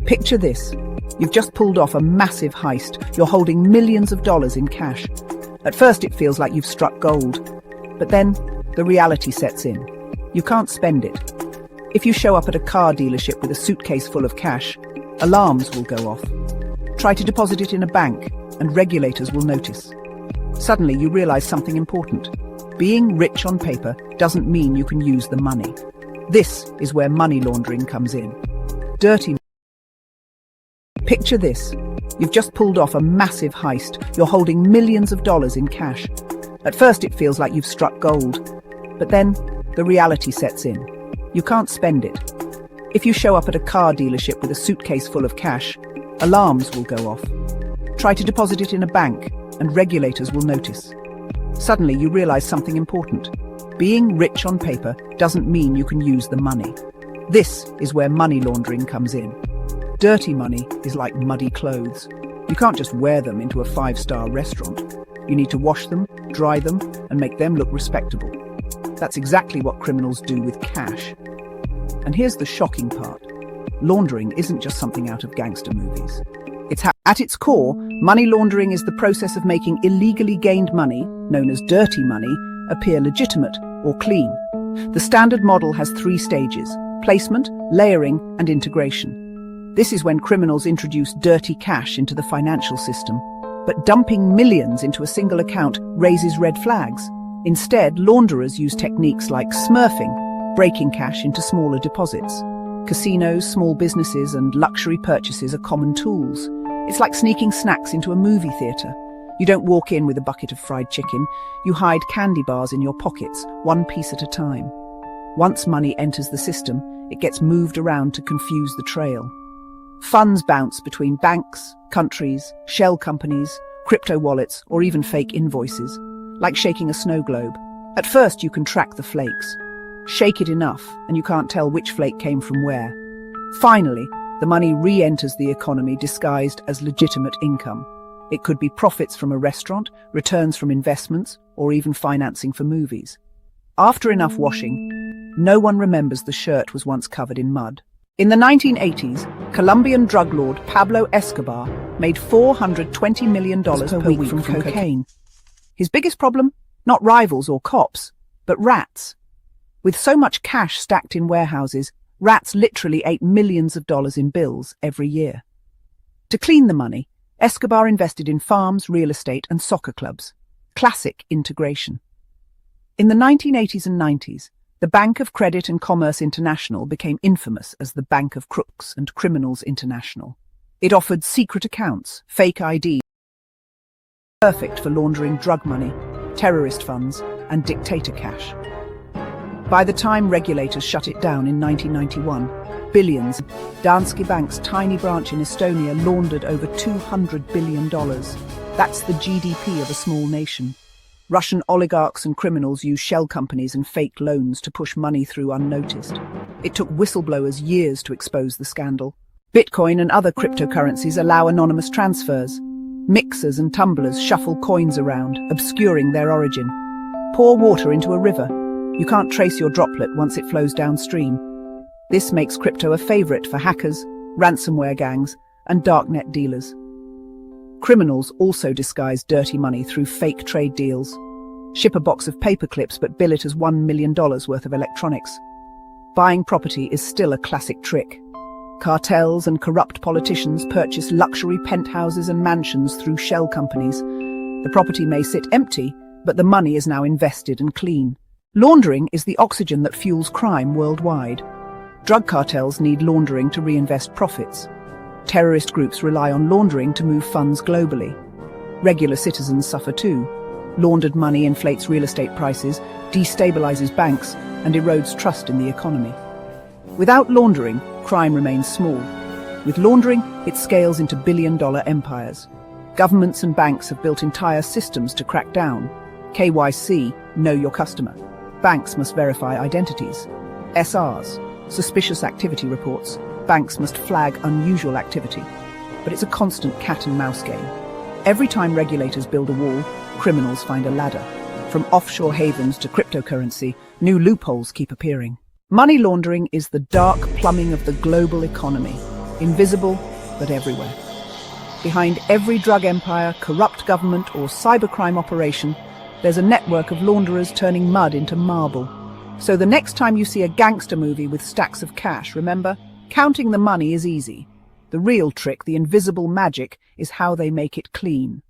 Picture this. You've just pulled off a massive heist. You're holding millions of dollars in cash. At first it feels like you've struck gold. But then the reality sets in. You can't spend it. If you show up at a car dealership with a suitcase full of cash, alarms will go off. Try to deposit it in a bank, and regulators will notice. Suddenly you realize something important. Being rich on paper doesn't mean you can use the money. This is where money laundering comes in. Dirty. Picture this. You've just pulled off a massive heist. You're holding millions of dollars in cash. At first it feels like you've struck gold. But then the reality sets in. You can't spend it. If you show up at a car dealership with a suitcase full of cash, alarms will go off. Try to deposit it in a bank, and regulators will notice. Suddenly you realize something important. Being rich on paper doesn't mean you can use the money. This is where money laundering comes in. Dirty money is like muddy clothes. You can't just wear them into a 5-star restaurant. You need to wash them, dry them, and make them look respectable. That's exactly what criminals do with cash. And here's the shocking part. Laundering isn't just something out of gangster movies. At its core, money laundering is the process of making illegally gained money, known as dirty money, appear legitimate or clean. The standard model has 3 stages: placement, layering, and integration. This is when criminals introduce dirty cash into the financial system. But dumping millions into a single account raises red flags. Instead, launderers use techniques like smurfing, breaking cash into smaller deposits. Casinos, small businesses, and luxury purchases are common tools. It's like sneaking snacks into a movie theatre. You don't walk in with a bucket of fried chicken. You hide candy bars in your pockets, one piece at a time. Once money enters the system, it gets moved around to confuse the trail. Funds bounce between banks, countries, shell companies, crypto wallets, or even fake invoices, like shaking a snow globe. At first, you can track the flakes. Shake it enough, and you can't tell which flake came from where. Finally, the money re-enters the economy disguised as legitimate income. It could be profits from a restaurant, returns from investments, or even financing for movies. After enough washing, no one remembers the shirt was once covered in mud. In the 1980s, Colombian drug lord Pablo Escobar made $420 million per week from cocaine. His biggest problem? Not rivals or cops, but rats. With so much cash stacked in warehouses, rats literally ate millions of dollars in bills every year. To clean the money, Escobar invested in farms, real estate, and soccer clubs. Classic integration. In the 1980s and 90s, the Bank of Credit and Commerce International became infamous as the Bank of Crooks and Criminals International. It offered secret accounts, fake IDs, perfect for laundering drug money, terrorist funds, and dictator cash. By the time regulators shut it down in 1991, billions. Danske Bank's tiny branch in Estonia laundered over $200 billion. That's the GDP of a small nation. Russian oligarchs and criminals use shell companies and fake loans to push money through unnoticed. It took whistleblowers years to expose the scandal. Bitcoin and other cryptocurrencies allow anonymous transfers. Mixers and tumblers shuffle coins around, obscuring their origin. Pour water into a river. You can't trace your droplet once it flows downstream. This makes crypto a favorite for hackers, ransomware gangs, and darknet dealers. Criminals also disguise dirty money through fake trade deals. Ship a box of paper clips but bill it as $1 million worth of electronics. Buying property is still a classic trick. Cartels and corrupt politicians purchase luxury penthouses and mansions through shell companies. The property may sit empty, but the money is now invested and clean. Laundering is the oxygen that fuels crime worldwide. Drug cartels need laundering to reinvest profits. Terrorist groups rely on laundering to move funds globally. Regular citizens suffer too. Laundered money inflates real estate prices, destabilizes banks, and erodes trust in the economy. Without laundering, crime remains small. With laundering, it scales into billion-dollar empires. Governments and banks have built entire systems to crack down. KYC, know your customer. Banks must verify identities. SRs, suspicious activity reports. Banks must flag unusual activity. But it's a constant cat-and-mouse game. Every time regulators build a wall, criminals find a ladder. From offshore havens to cryptocurrency, new loopholes keep appearing. Money laundering is the dark plumbing of the global economy. Invisible, but everywhere. Behind every drug empire, corrupt government, or cybercrime operation, there's a network of launderers turning mud into marble. So the next time you see a gangster movie with stacks of cash, remember, counting the money is easy. The real trick, the invisible magic, is how they make it clean.